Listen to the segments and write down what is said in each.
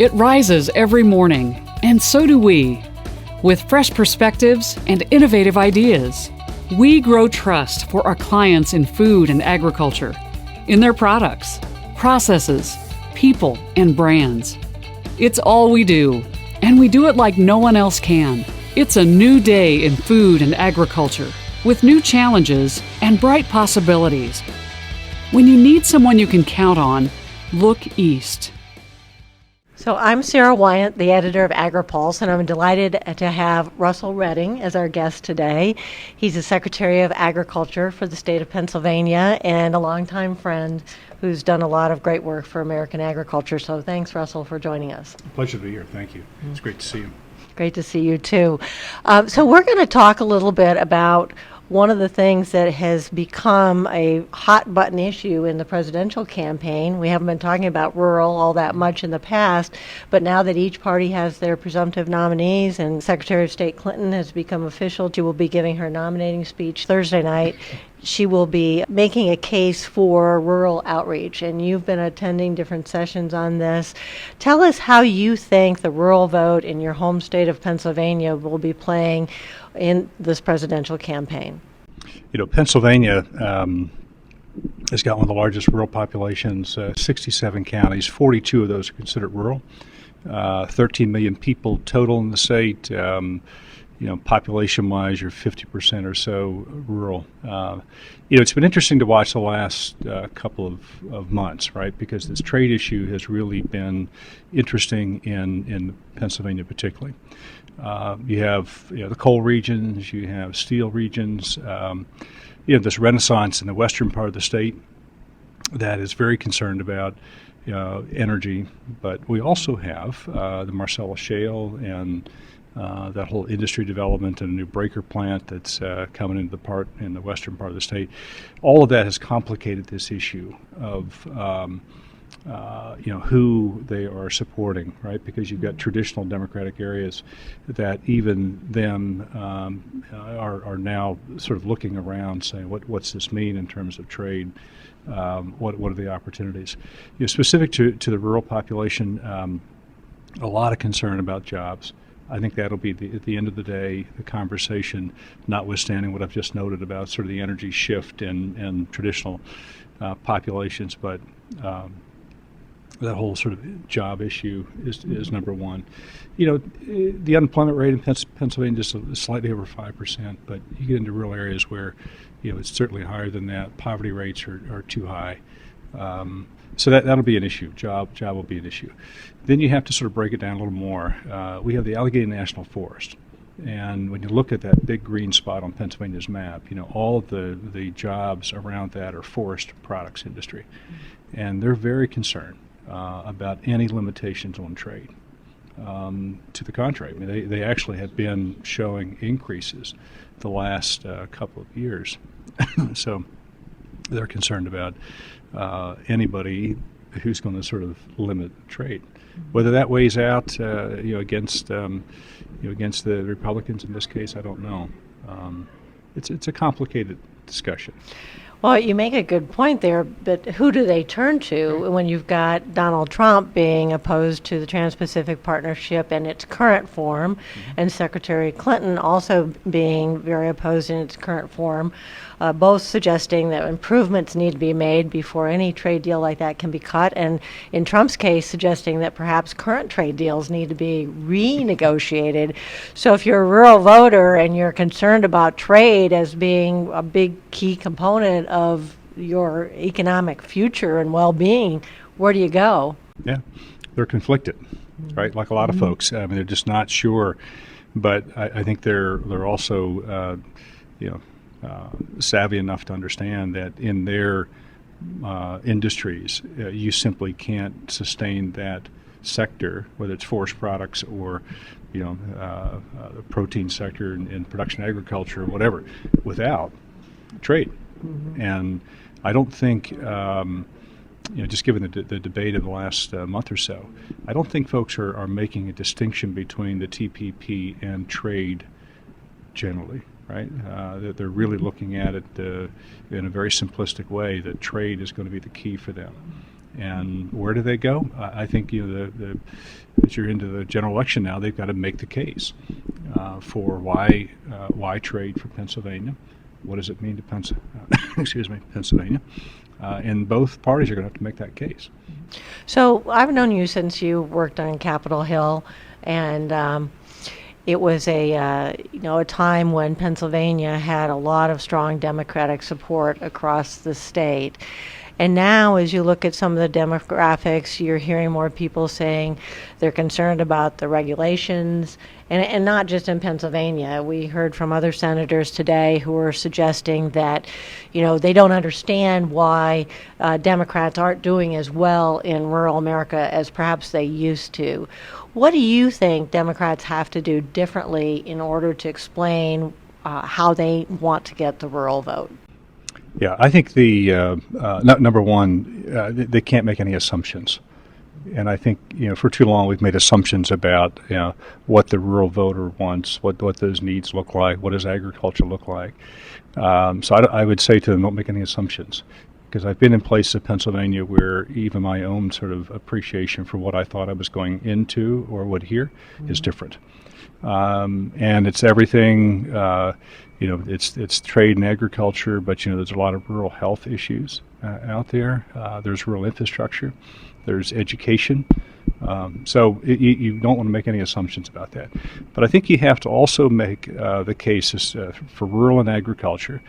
It rises every morning, and so do we. With fresh perspectives and innovative ideas, we grow trust for our clients in food and agriculture, in their products, processes, people, and brands. It's all we do, and we do it like no one else can. It's a new day in food and agriculture, with new challenges and bright possibilities. When you need someone you can count on, look east. So I'm Sarah Wyant, the editor of Agri-Pulse, and I'm delighted to have Russell Redding as our guest today. He's the Secretary of Agriculture for the state of Pennsylvania and a longtime friend who's done a lot of great work for American agriculture. So thanks, Russell, for joining us. Pleasure to be here. Thank you. It's great to see you. Great to see you, too. So we're going to talk a little bit about one of the things that has become a hot button issue in the presidential campaign. We haven't been talking about rural all that much in the past, but now that each party has their presumptive nominees and Secretary of State Clinton has become official, she will be giving her nominating speech Thursday night. She will be making a case for rural outreach, and you've been attending different sessions on this. Tell us how you think the rural vote in your home state of Pennsylvania will be playing in this presidential campaign. You know, Pennsylvania has got one of the largest rural populations, 67 counties, 42 of those are considered rural, 13 million people total in the state. Population-wise, you're 50% or so rural. It's been interesting to watch the last couple of months, right? Because this trade issue has really been interesting in Pennsylvania particularly. You have the coal regions, you have steel regions, this renaissance in the western part of the state that is very concerned about energy, but we also have the Marcellus Shale and that whole industry development and a new breaker plant that's coming into the western part of the state. All of that has complicated this issue of who they are supporting, right? Because you've got traditional Democratic areas that even them are now sort of looking around saying, what's this mean in terms of trade? What are the opportunities? Specific to the rural population, a lot of concern about jobs. I think that'll be at the end of the day, the conversation, notwithstanding what I've just noted about sort of the energy shift in traditional populations, but that whole sort of job issue is number one. The unemployment rate in Pennsylvania is slightly over 5%, but you get into rural areas where, it's certainly higher than that. Poverty rates are too high. So that'll be an issue. Job will be an issue. Then you have to sort of break it down a little more. We have the Allegheny National Forest, and when you look at that big green spot on Pennsylvania's map, all of the jobs around that are forest products industry, and they're very concerned about any limitations on trade. To the contrary, I mean, they actually have been showing increases the last couple of years. So they're concerned about anybody who's going to sort of limit trade. Whether that weighs out, against the Republicans in this case, I don't know. It's a complicated discussion. Well, you make a good point there, but who do they turn to when you've got Donald Trump being opposed to the Trans-Pacific Partnership in its current form, and Secretary Clinton also being very opposed in its current form, both suggesting that improvements need to be made before any trade deal like that can be cut, and in Trump's case, suggesting that perhaps current trade deals need to be renegotiated. So if you're a rural voter and you're concerned about trade as being a big key component of your economic future and well-being, where do you go? Yeah, they're conflicted, right? Like a lot of folks. I mean, they're just not sure, but I think they're also, savvy enough to understand that in their industries, you simply can't sustain that sector, whether it's forest products or the protein sector in production agriculture or whatever, without trade. And I don't think, just given the debate of the last month or so, I don't think folks are making a distinction between the TPP and trade generally, right? They're really looking at it in a very simplistic way that trade is going to be the key for them. And where do they go? I think as you're into the general election now, they've got to make the case for why trade for Pennsylvania. What does it mean to Pennsylvania? And both parties are going to have to make that case. So I've known you since you worked on Capitol Hill, and it was a time when Pennsylvania had a lot of strong Democratic support across the state. And now, as you look at some of the demographics, you're hearing more people saying they're concerned about the regulations, and not just in Pennsylvania. We heard from other senators today who were suggesting that, they don't understand why Democrats aren't doing as well in rural America as perhaps they used to. What do you think Democrats have to do differently in order to explain how they want to get the rural vote? Yeah, I think number one, they can't make any assumptions. And I think, for too long we've made assumptions about, what the rural voter wants, what those needs look like, what does agriculture look like. So I would say to them, don't make any assumptions. Because I've been in places of Pennsylvania where even my own sort of appreciation for what I thought I was going into or would hear is different. And it's everything, it's trade and agriculture, but, there's a lot of rural health issues out there. There's rural infrastructure. There's education. So you don't want to make any assumptions about that. But I think you have to also make the cases for rural and agriculture.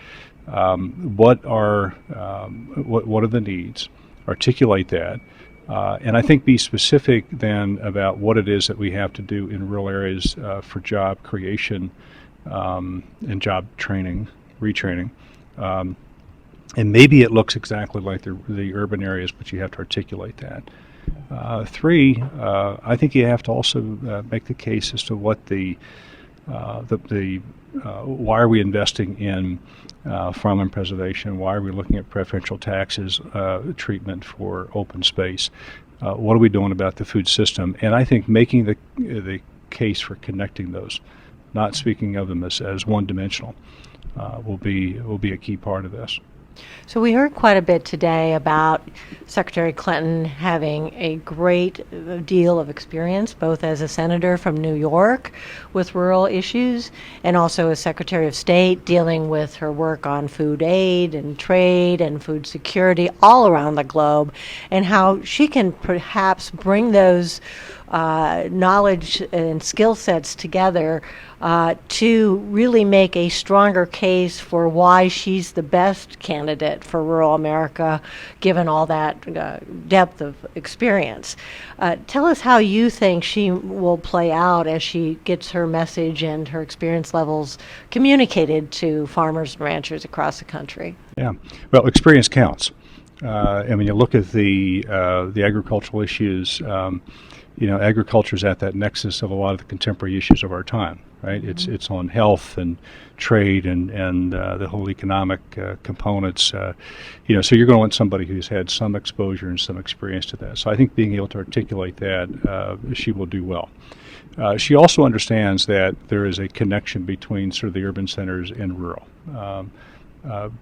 What are the needs? Articulate that. And I think be specific then about what it is that we have to do in rural areas for job creation and job training, retraining. And maybe it looks exactly like the urban areas, but you have to articulate that. Three, I think you have to also make the case as to what why are we investing in farmland preservation? Why are we looking at preferential taxes treatment for open space? What are we doing about the food system? And I think making the case for connecting those, not speaking of them as one-dimensional, will be a key part of this. So we heard quite a bit today about Secretary Clinton having a great deal of experience, both as a senator from New York with rural issues and also as Secretary of State dealing with her work on food aid and trade and food security all around the globe, and how she can perhaps bring those knowledge and skill sets together to really make a stronger case for why she's the best candidate for rural America, given all that depth of experience. Tell us how you think she will play out as she gets her message and her experience levels communicated to farmers and ranchers across the country. Yeah, well, experience counts. And when you look at the agricultural issues, agriculture is at that nexus of a lot of the contemporary issues of our time, right? Mm-hmm. It's on health and trade and the whole economic components. So you're going to want somebody who's had some exposure and some experience to that. So I think being able to articulate that, she will do well. She also understands that there is a connection between sort of the urban centers and rural.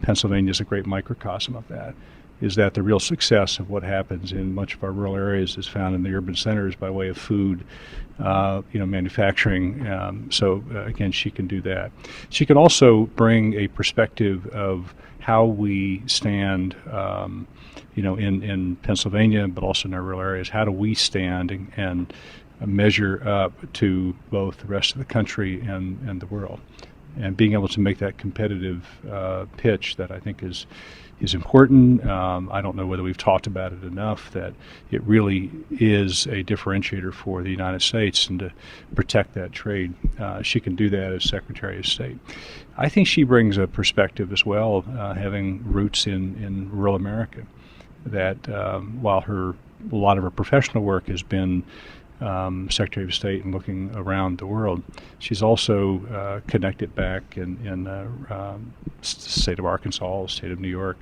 Pennsylvania is a great microcosm of that. Is that the real success of what happens in much of our rural areas is found in the urban centers by way of food, manufacturing. So again, she can do that. She can also bring a perspective of how we stand, in Pennsylvania, but also in our rural areas. How do we stand and measure up to both the rest of the country and the world? And being able to make that competitive pitch that I think is important. I don't know whether we've talked about it enough, that it really is a differentiator for the United States, and to protect that trade. She can do that as Secretary of State. I think she brings a perspective as well, having roots in rural America, that while a lot of her professional work has been Secretary of State and looking around the world, she's also connected back in the state of Arkansas, state of New York,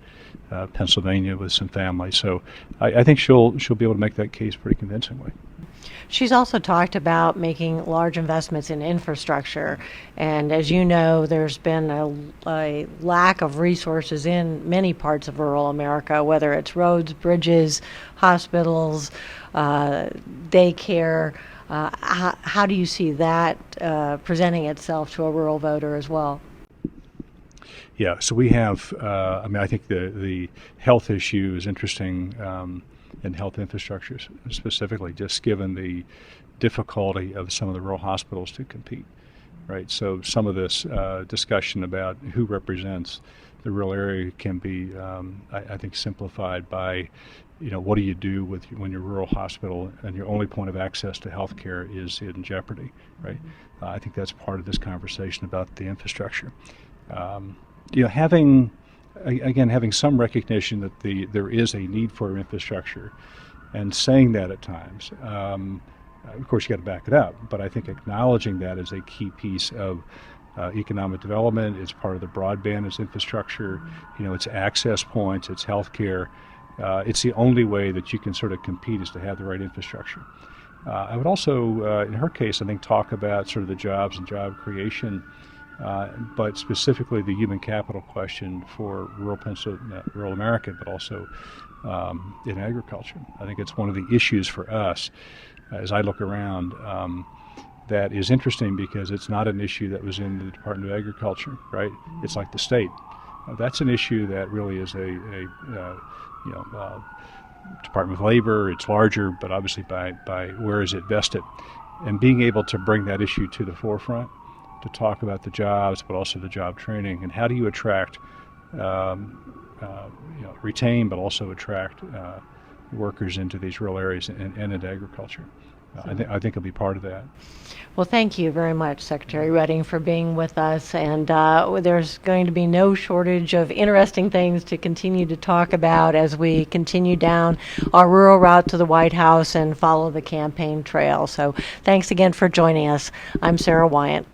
Pennsylvania with some family. So I think she'll be able to make that case pretty convincingly. She's also talked about making large investments in infrastructure. And as you know, there's been a lack of resources in many parts of rural America, whether it's roads, bridges, hospitals, daycare. How do you see that presenting itself to a rural voter as well? Yeah, so we have, I think the health issue is interesting in health infrastructure specifically, just given the difficulty of some of the rural hospitals to compete, right? So some of this discussion about who represents the rural area can be, I think, simplified by, what do you do when your rural hospital and your only point of access to health care is in jeopardy, right? I think that's part of this conversation about the infrastructure. Having some recognition that there is a need for infrastructure, and saying that at times, of course you got to back it up, but I think acknowledging that is a key piece of economic development. It's part of the broadband as infrastructure, it's access points, it's healthcare. It's the only way that you can sort of compete is to have the right infrastructure. I would also, in her case, I think, talk about sort of the jobs and job creation, but specifically the human capital question for rural America, but also in agriculture. I think it's one of the issues for us as I look around that is interesting, because it's not an issue that was in the Department of Agriculture, right? It's like the state. That's an issue that really is Department of Labor. It's larger, but obviously by where is it vested? And being able to bring that issue to the forefront, to talk about the jobs, but also the job training, and how do you attract, retain, but also attract workers into these rural areas and into agriculture. I think it'll be part of that. Well, thank you very much, Secretary Redding, for being with us. And there's going to be no shortage of interesting things to continue to talk about as we continue down our rural route to the White House and follow the campaign trail. So thanks again for joining us. I'm Sarah Wyant.